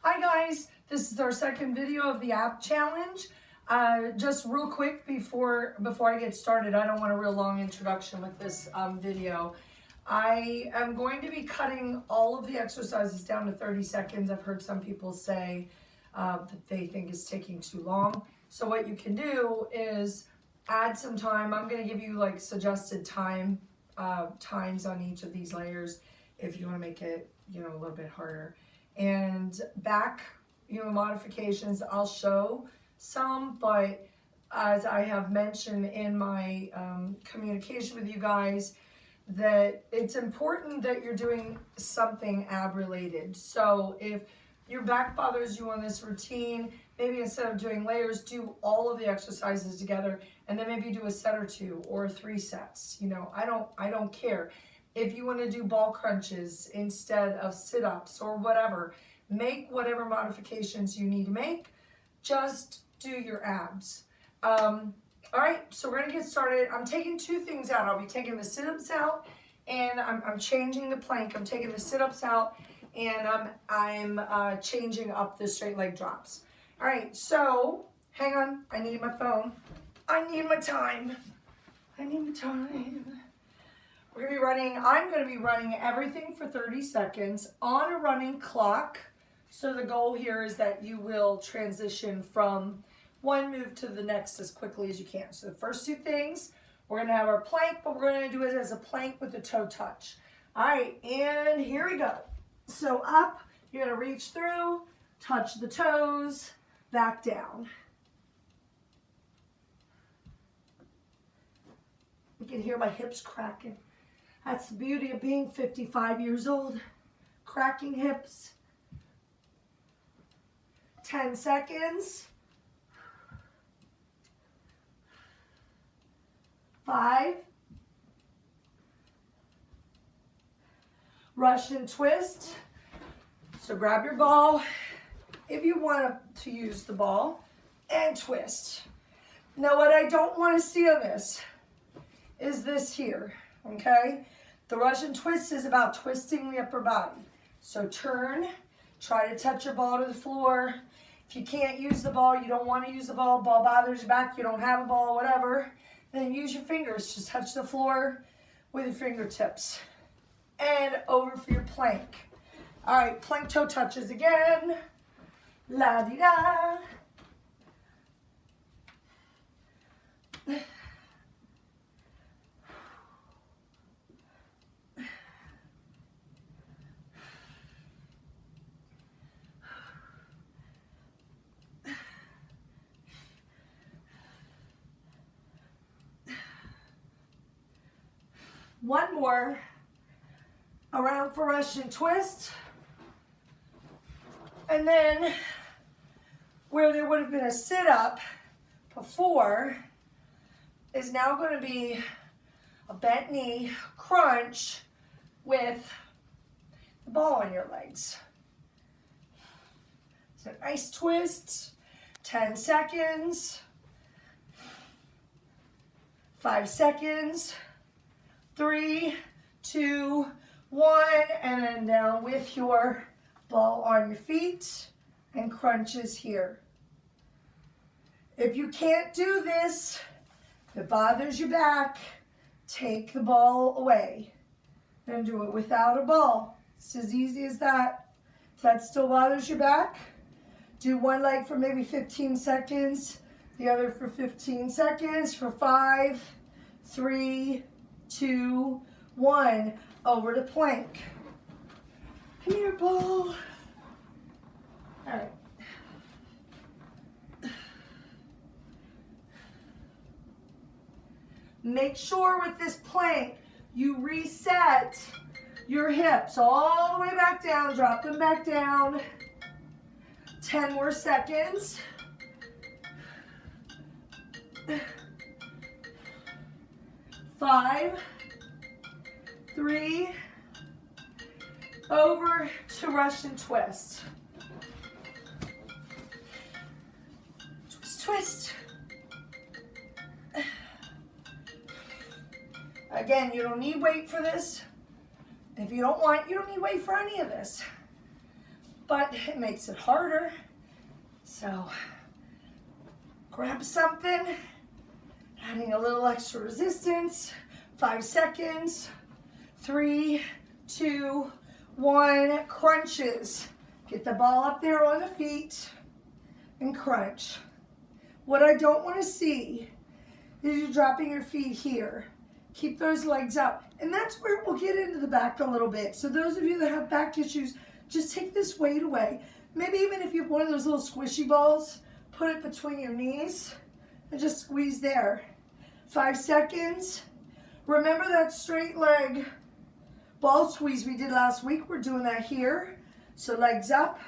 Hi guys, this is our second video of the app challenge. Just real quick before I get started, I don't want a real long introduction with this video. I am going to be cutting all of the exercises down to 30 seconds. I've heard some people say that they think it's taking too long. So what you can do is add some time. I'm going to give you like suggested times on each of these layers if you want to make it, a little bit harder. And back, modifications, I'll show some, but as I have mentioned in my communication with you guys, that it's important that you're doing something ab related. So if your back bothers you on this routine, maybe instead of doing layers, do all of the exercises together, and then maybe do a set or two or 3 sets. I don't care. If you want to do ball crunches instead of sit-ups or whatever, make whatever modifications you need to make. Just do your abs. All right, so we're going to get started. I'm taking 2 things out. I'll be taking the sit-ups out, and I'm changing the plank. I'm taking the sit-ups out, and I'm changing up the straight leg drops. All right, so hang on. I need my phone. I need my time. I'm going to be running everything for 30 seconds on a running clock. So the goal here is that you will transition from one move to the next as quickly as you can. So the first 2 things, we're going to have our plank, but we're going to do it as a plank with a toe touch. All right, and here we go. So up, you're going to reach through, touch the toes, back down. You can hear my hips cracking. That's the beauty of being 55 years old. Cracking hips. 10 seconds. 5. Russian twist. So grab your ball if you want to use the ball and twist. Now what I don't want to see on this is this here, okay? The Russian twist is about twisting the upper body. So turn, try to touch your ball to the floor. If you can't use the ball, you don't want to use the ball bothers your back, you don't have a ball, whatever, then use your fingers. Just touch the floor with your fingertips. And over for your plank. All right, plank toe touches again. La-di-da. One more around for Russian twist. And then where there would have been a sit-up before is now going to be a bent knee crunch with the ball on your legs. So nice twist, 10 seconds, 5 seconds, 3, 2, 1, and then down with your ball on your feet and crunches here. If you can't do this, if it bothers your back, take the ball away and do it without a ball. It's as easy as that. If that still bothers your back, do one leg for maybe 15 seconds, the other for 15 seconds for 5, 3, 2, 1, over to plank. Come here, ball. All right. Make sure with this plank, you reset your hips all the way back down, drop them back down. 10 more seconds. 5, 3, over to Russian twist. Twist, twist. Again, you don't need weight for this. If you don't want, you don't need weight for any of this. but it makes it harder. So grab something, adding a little extra resistance. 5 seconds. 3, 2, 1. Crunches. Get the ball up there on the feet and crunch. What I don't want to see is you dropping your feet here. Keep those legs up. And that's where we'll get into the back a little bit. So those of you that have back issues, just take this weight away. Maybe even if you have one of those little squishy balls, put it between your knees and just squeeze there. 5 seconds. Remember that straight leg ball squeeze we did last week? We're doing that here. So legs up,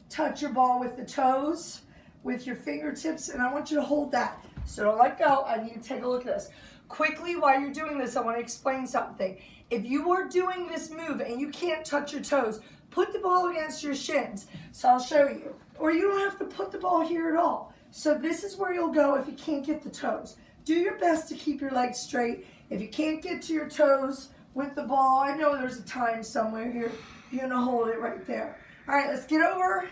touch your ball with the toes, with your fingertips, and I want you to hold that. So don't let go. I need to take a look at this. Quickly, while you're doing this, I want to explain something. If you are doing this move and you can't touch your toes, put the ball against your shins. So I'll show you. Or you don't have to put the ball here at all. So this is where you'll go if you can't get the toes. Do your best to keep your legs straight. If you can't get to your toes with the ball, I know there's a time somewhere here. You're going to hold it right there. All right, let's get over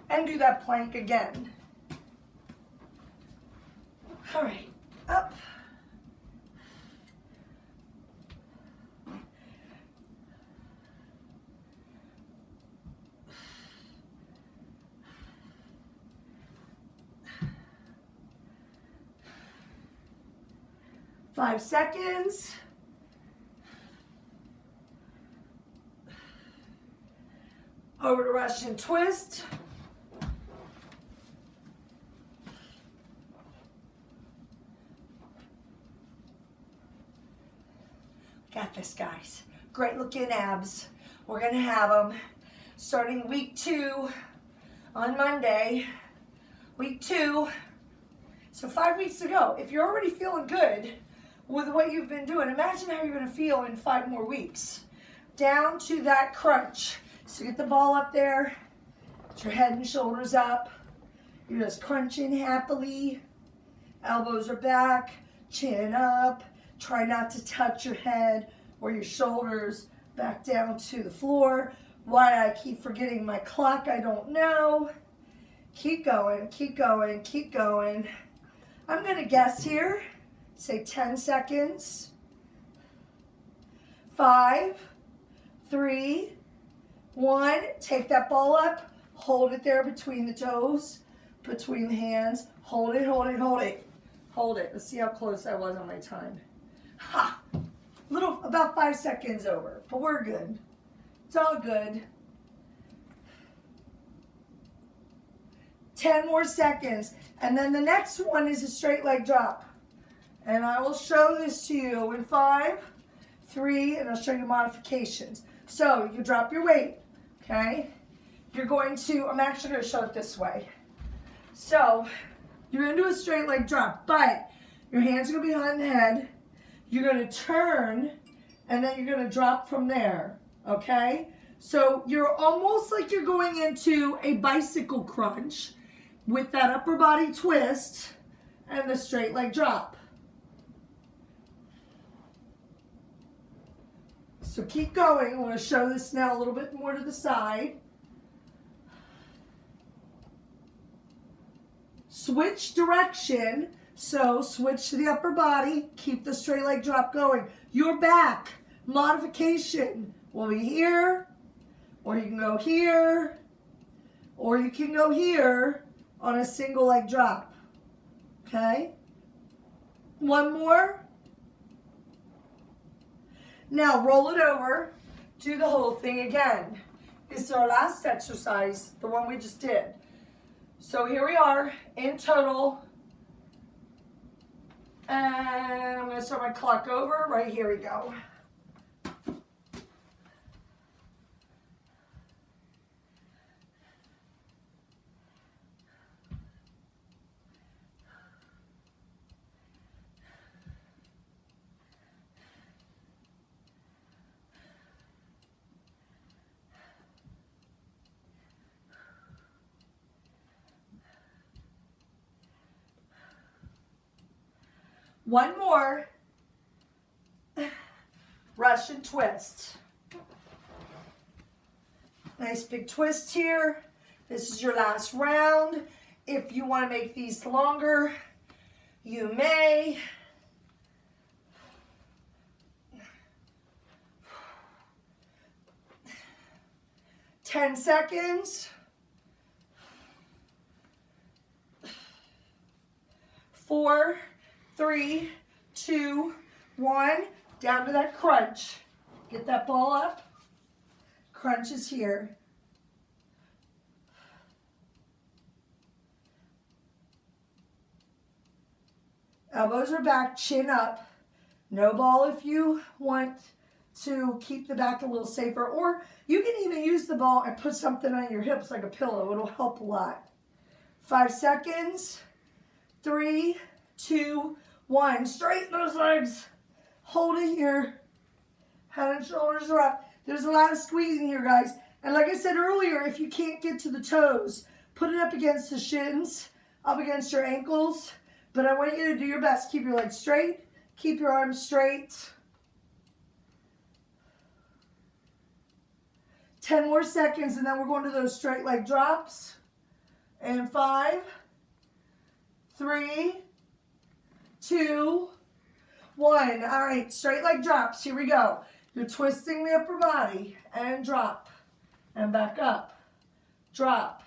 and do that plank again. All right, up. Five seconds. Over to Russian twist. Got this, guys. Great looking abs. We're gonna have them starting week 2 on Monday. Week 2. So 5 weeks to go. If you're already feeling good with what you've been doing, imagine how you're gonna feel in 5 more weeks. Down to that crunch. So get the ball up there, get your head and shoulders up. You're just crunching happily. Elbows are back, chin up. Try not to touch your head or your shoulders back down to the floor. Why I keep forgetting my clock, I don't know. Keep going, keep going, keep going. I'm gonna guess here, say 10 seconds. 5, 3, 1. Take that ball up, hold it there between the toes, between the hands. Hold it, hold it, hold it. Hold it. Let's see how close I was on my time. Ha! About 5 seconds over, but we're good. It's all good. 10 more seconds. And then the next one is a straight leg drop. And I will show this to you in 5, 3, and I'll show you modifications. So you drop your weight, okay? You're going to, I'm actually going to show it this way. So you're going to do a straight leg drop, but your hands are going to be behind the head. You're going to turn, and then you're going to drop from there, okay? So you're almost like you're going into a bicycle crunch with that upper body twist and the straight leg drop. So keep going. I'm going to show this now a little bit more to the side. Switch direction. So switch to the upper body. Keep the straight leg drop going. Your back modification will be here, or you can go here, or you can go here on a single leg drop. Okay? One more. Now roll it over, do the whole thing again. This is our last exercise, the one we just did. So here we are in total. And I'm going to start my clock over. Right here we go. One more. Russian twist. Nice big twist here. This is your last round. If you want to make these longer, you may. Ten seconds. 4, 3, 2, 1. Down to that crunch. Get that ball up. Crunch is here. Elbows are back, chin up. No ball if you want to keep the back a little safer. Or you can even use the ball and put something on your hips like a pillow. It'll help a lot. 5 seconds. 3, 2, 1. Straighten those legs. Hold it here. Head and shoulders are up. There's a lot of squeezing here, guys. And like I said earlier, if you can't get to the toes, put it up against the shins, up against your ankles. But I want you to do your best. Keep your legs straight. Keep your arms straight. 10 more seconds, and then we're going to those straight leg drops. And 5, 3, 2, 1. All right, straight leg drops. Here we go. You're twisting the upper body and drop and back up, drop,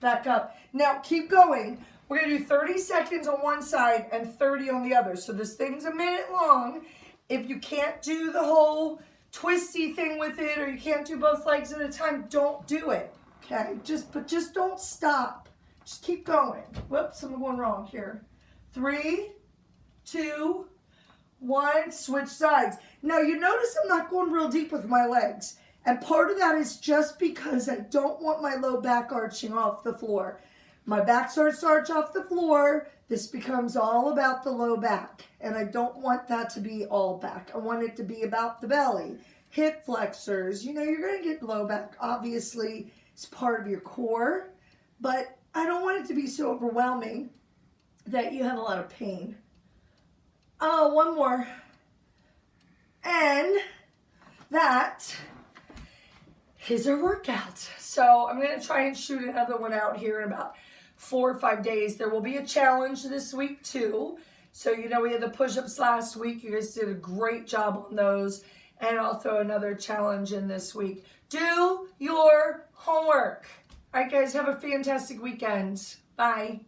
back up. Now keep going. We're going to do 30 seconds on one side and 30 on the other. So this thing's a minute long. If you can't do the whole twisty thing with it, or you can't do both legs at a time, don't do it. Okay, but just don't stop. Just keep going. Whoops, I'm going wrong here. 3, 2, 1, switch sides. Now you notice I'm not going real deep with my legs. And part of that is just because I don't want my low back arching off the floor. My back starts to arch off the floor. This becomes all about the low back. And I don't want that to be all back. I want it to be about the belly. Hip flexors. You know, you're going to get low back. Obviously, it's part of your core. But I don't want it to be so overwhelming that you have a lot of pain. Oh, one more. And that is our workout. So I'm going to try and shoot another one out here in about 4 or 5 days. There will be a challenge this week too. So, you know, we had the push-ups last week. You guys did a great job on those. And I'll throw another challenge in this week. Do your homework. All right, guys, have a fantastic weekend. Bye.